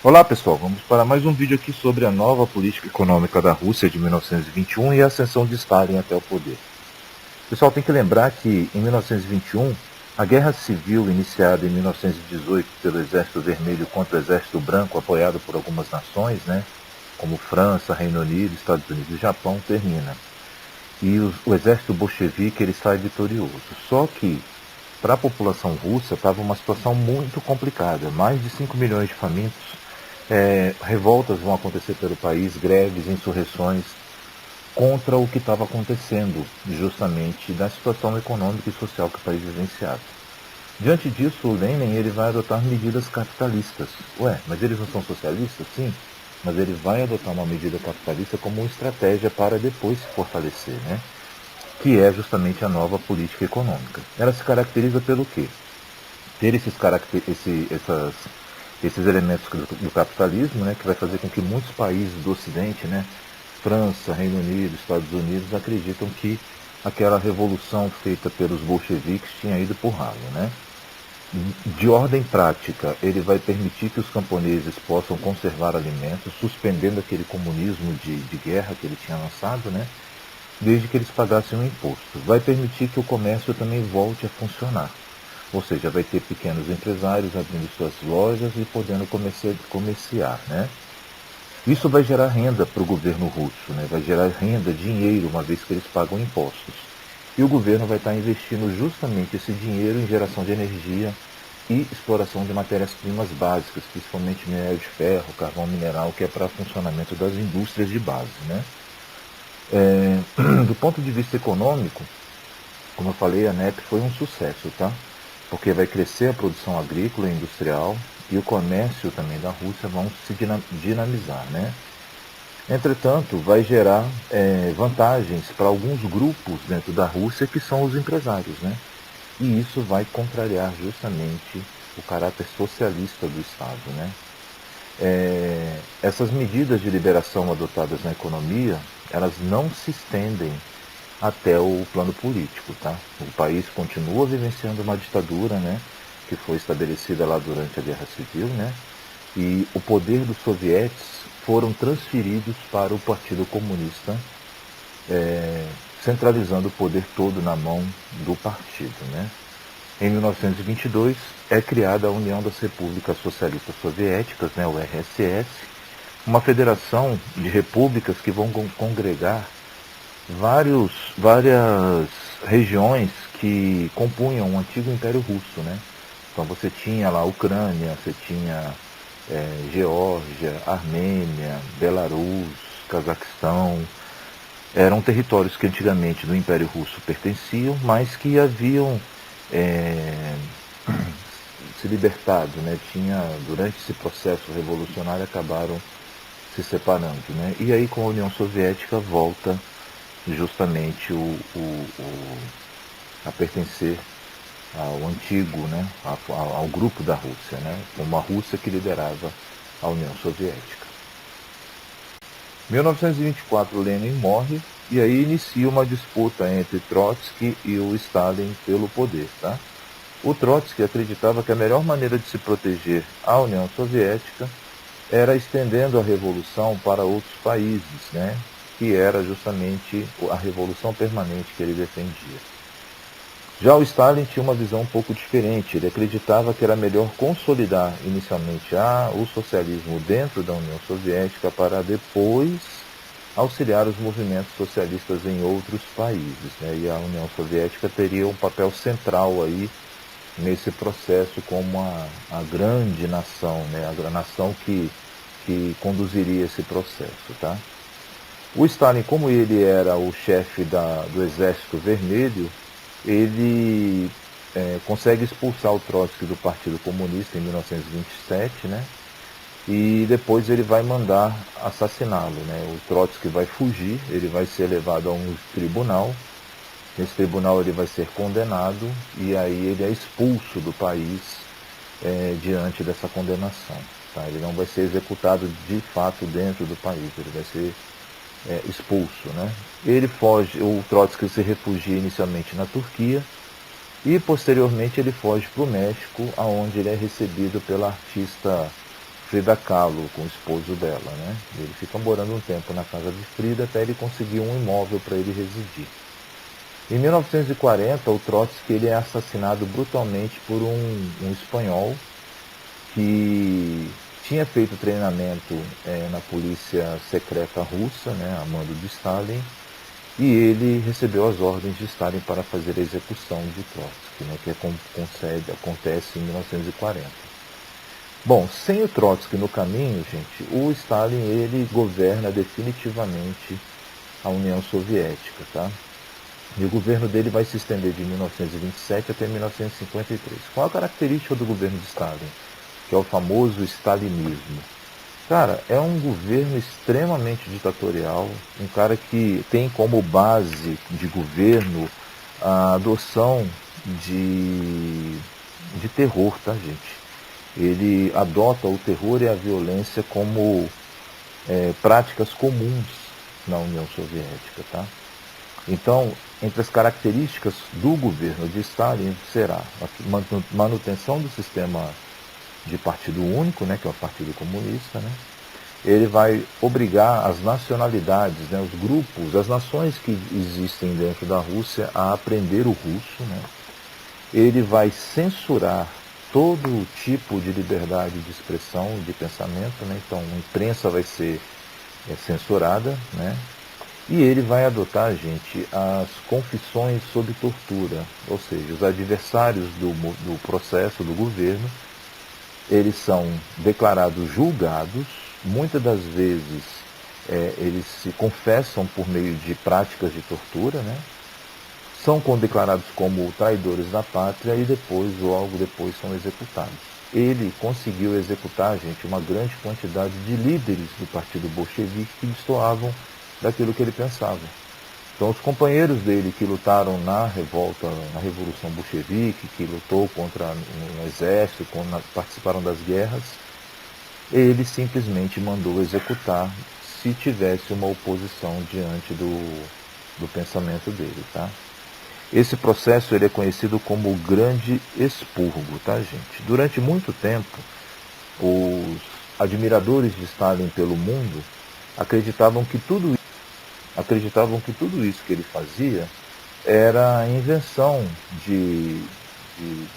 Olá pessoal, vamos para mais um vídeo aqui sobre a nova política econômica da Rússia de 1921 e a ascensão de Stalin até o poder. Pessoal, tem que lembrar que em 1921, a Guerra Civil iniciada em 1918 pelo Exército Vermelho contra o Exército Branco, apoiado por algumas nações, como França, Reino Unido, Estados Unidos e Japão, termina. E o exército bolchevique ele sai vitorioso. Só que para a população russa estava uma situação muito complicada. Mais de 5 milhões de famintos, revoltas vão acontecer pelo país, greves, insurreições contra o que estava acontecendo, justamente da situação econômica e social que o país vivenciava. Diante disso, o Lenin ele vai adotar medidas capitalistas. Ué, mas eles não são socialistas? Sim, mas ele vai adotar uma medida capitalista como uma estratégia para depois se fortalecer, que é justamente a nova política econômica. Ela se caracteriza pelo quê? Ter esses elementos do capitalismo, que vai fazer com que muitos países do Ocidente, França, Reino Unido, Estados Unidos, acreditam que aquela revolução feita pelos bolcheviques tinha ido por ralo, De ordem prática, ele vai permitir que os camponeses possam conservar alimentos, suspendendo aquele comunismo de guerra que ele tinha lançado, desde que eles pagassem um imposto. Vai permitir que o comércio também volte a funcionar. Ou seja, vai ter pequenos empresários abrindo suas lojas e podendo comerciar, Isso vai gerar renda para o governo russo, vai gerar renda, dinheiro, uma vez que eles pagam impostos. E o governo vai estar investindo justamente esse dinheiro em geração de energia e exploração de matérias-primas básicas, principalmente minério de ferro, carvão mineral, que é para funcionamento das indústrias de base, Do ponto de vista econômico, como eu falei, a NEP foi um sucesso, Porque vai crescer a produção agrícola e industrial e o comércio também da Rússia vão se dinamizar, Entretanto, vai gerar vantagens para alguns grupos dentro da Rússia que são os empresários, E isso vai contrariar justamente o caráter socialista do Estado, Essas medidas de liberação adotadas na economia, elas não se estendem até o plano político, O país continua vivenciando uma ditadura, que foi estabelecida lá durante a Guerra Civil, E o poder dos sovietes foram transferidos para o Partido Comunista, centralizando o poder todo na mão do partido, Em 1922 é criada a União das Repúblicas Socialistas Soviéticas, o RSS, uma federação de repúblicas que vão congregar várias regiões que compunham o antigo Império Russo, Então você tinha lá a Ucrânia, você tinha Geórgia, Armênia, Belarus, Cazaquistão. Eram territórios que antigamente do Império Russo pertenciam, mas que haviam se libertado, durante esse processo revolucionário acabaram se separando, E aí com a União Soviética volta justamente a pertencer ao antigo, ao grupo da Rússia, como a Rússia que liderava a União Soviética. Em 1924, Lenin morre e aí inicia uma disputa entre Trotsky e o Stalin pelo poder. O Trotsky acreditava que a melhor maneira de se proteger à União Soviética era estendendo a revolução para outros países, que era justamente a revolução permanente que ele defendia. Já o Stalin tinha uma visão um pouco diferente. Ele acreditava que era melhor consolidar inicialmente o socialismo dentro da União Soviética para depois auxiliar os movimentos socialistas em outros países. E a União Soviética teria um papel central aí nesse processo como a grande nação, a nação que conduziria esse processo. O Stalin, como ele era o chefe do Exército Vermelho, ele consegue expulsar o Trotsky do Partido Comunista em 1927, e depois ele vai mandar assassiná-lo. O Trotsky vai fugir, ele vai ser levado a um tribunal, nesse tribunal ele vai ser condenado, e aí ele é expulso do país diante dessa condenação. Ele não vai ser executado de fato dentro do país, ele vai ser expulso. Ele foge, o Trotsky se refugia inicialmente na Turquia e posteriormente ele foge para o México, onde ele é recebido pela artista Frida Kahlo, com o esposo dela, né? Ele fica morando um tempo na casa de Frida até ele conseguir um imóvel para ele residir. Em 1940, o Trotsky ele é assassinado brutalmente por um espanhol que tinha feito treinamento na polícia secreta russa, né, a mando de Stalin, e ele recebeu as ordens de Stalin para fazer a execução de Trotsky, né, que acontece em 1940. Bom, sem o Trotsky no caminho, gente, o Stalin ele governa definitivamente a União Soviética, tá? E o governo dele vai se estender de 1927 até 1953. Qual a característica do governo de Stalin? Que é o famoso stalinismo. Cara, é um governo extremamente ditatorial, um cara que tem como base de governo a adoção de terror, tá, gente? Ele adota o terror e a violência como práticas comuns na União Soviética, tá? Então, entre as características do governo de Stalin será a manutenção do sistema de partido único, né, que é o Partido Comunista, né? Ele vai obrigar as nacionalidades, né, os grupos, as nações que existem dentro da Rússia a aprender o russo, né? Ele vai censurar todo tipo de liberdade de expressão, de pensamento, né? Então a imprensa vai ser censurada, né? E ele vai adotar, gente, as confissões sob tortura, ou seja, os adversários do processo do governo, eles são declarados julgados, muitas das vezes eles se confessam por meio de práticas de tortura, né? São declarados como traidores da pátria e depois, logo depois, são executados. Ele conseguiu executar, gente, uma grande quantidade de líderes do partido bolchevique que destoavam daquilo que ele pensava. Então, os companheiros dele que lutaram na revolta, na Revolução Bolchevique, que lutou contra o exército, participaram das guerras, ele simplesmente mandou executar se tivesse uma oposição diante do pensamento dele, tá? Esse processo ele é conhecido como o Grande Expurgo, tá, gente? Durante muito tempo, os admiradores de Stalin pelo mundo acreditavam que tudo isso que ele fazia era invenção de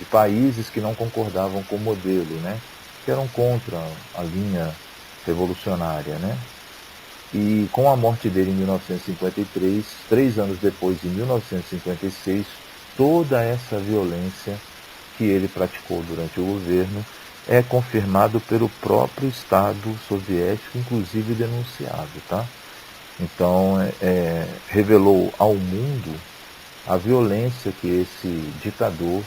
países que não concordavam com o modelo, né? Que eram contra a linha revolucionária, né? E com a morte dele em 1953, 3 anos depois, em 1956, toda essa violência que ele praticou durante o governo é confirmado pelo próprio Estado soviético, inclusive denunciado, tá? Então, revelou ao mundo a violência que esse ditador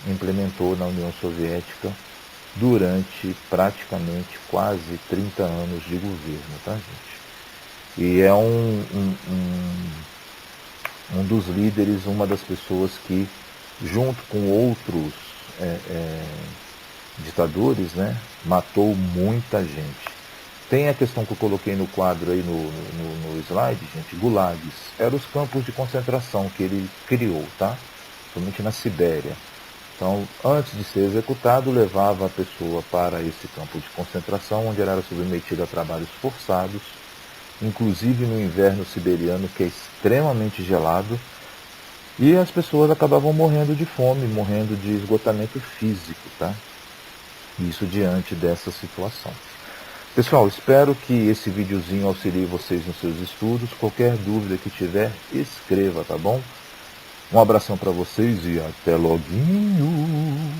implementou na União Soviética durante praticamente quase 30 anos de governo, tá, gente? E é um dos líderes, uma das pessoas que, junto com outros ditadores, né, matou muita gente. Tem a questão que eu coloquei no quadro aí no slide, gente, gulags. Eram os campos de concentração que ele criou, tá? Somente na Sibéria. Então, antes de ser executado, levava a pessoa para esse campo de concentração, onde ela era submetida a trabalhos forçados, inclusive no inverno siberiano, que é extremamente gelado, e as pessoas acabavam morrendo de fome, morrendo de esgotamento físico, tá? Isso diante dessa situação. Pessoal, espero que esse videozinho auxilie vocês nos seus estudos. Qualquer dúvida que tiver, escreva, tá bom? Um abração para vocês e até loguinho!